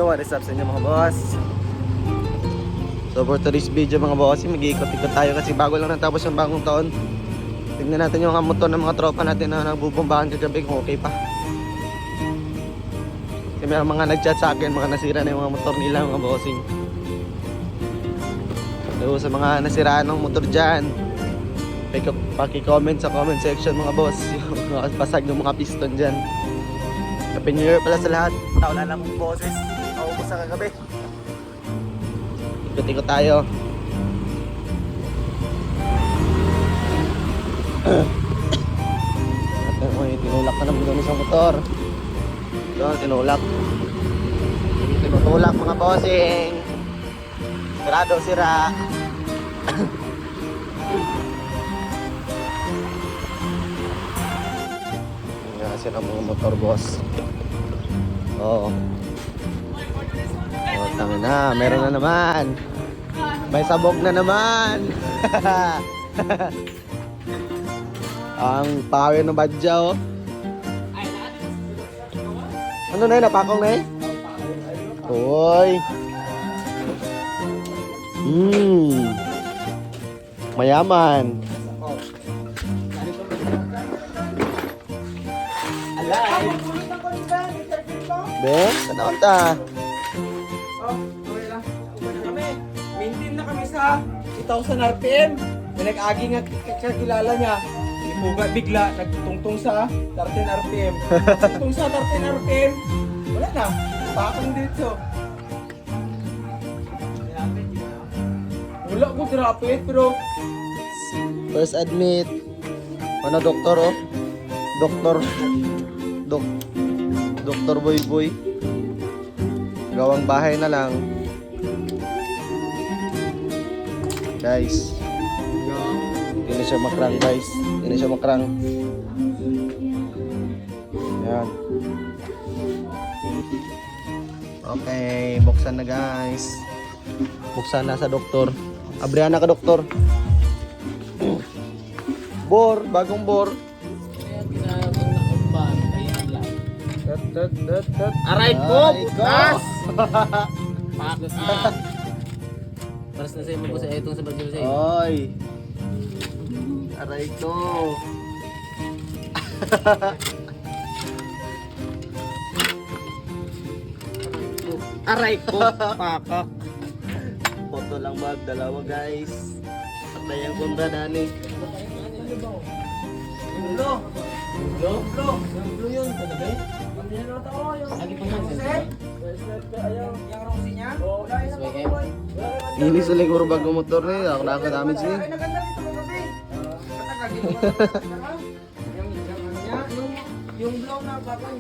what is up sa inyo mga boss? So for today's video mga boss, mag-iikot-ikot tayo kasi bago lang natapos yung bagong taon. Tignan natin yung mga motor ng mga tropa natin na nagbubombahan kagabi kung okay pa. Kasi may mga nag-chat sa akin, mga nasira na yung mga motor nila mga bossing. So sa mga nasiraan ng motor dyan, paki-comment sa comment section mga boss yung mga pasag ng mga piston dyan. Happy New Year pala sa lahat. Wala lang mong boses. Naubos sa kagabi. Ikot-ikot tayo. At may tinulak na naman doon isang motor. Doon, tinulak. Tinutulak mga bossing. Sirado, sira. Kasi ng mga motor boss. Oo. Oh, tama na, meron na naman. May sabog na naman. Ang power ng badyaw. Ano na yun, napakong na yun? Uy. Mayaman. Be, tanaw ta. Okay lang. Maintain na kami sa 2,000 RPM. May nag-agi nga kakilala niya. Ibuga bigla, nagtungtong sa 13 RPM. Tungtong sa 13 RPM, wala na. Pakong dito. Wala ko rapid pero First admit. Ano doktor oh? Doktor Boy. Gawang bahay na lang. Guys. Hindi na siya makrang guys. Hindi na siya makrang. Yan. Okay, buksan na guys. Buksan na sa doktor. Abrihan na ka doktor. Bor, bagong bor. aray ko! Butas! Paras na sa'yo mo po sa etong sa bagyo sa'yo. Oy. Aray ko. Aray ko! Pakak! Foto lang bag, dalawa guys. At na yung kunda dani. Blo yun. Lagi pa yan. Yung niya? Inis ulit kuro bagong motor niya. Ako nakaka-damage niya. Ay, naganda rito kagabi. Yung blow na bakang,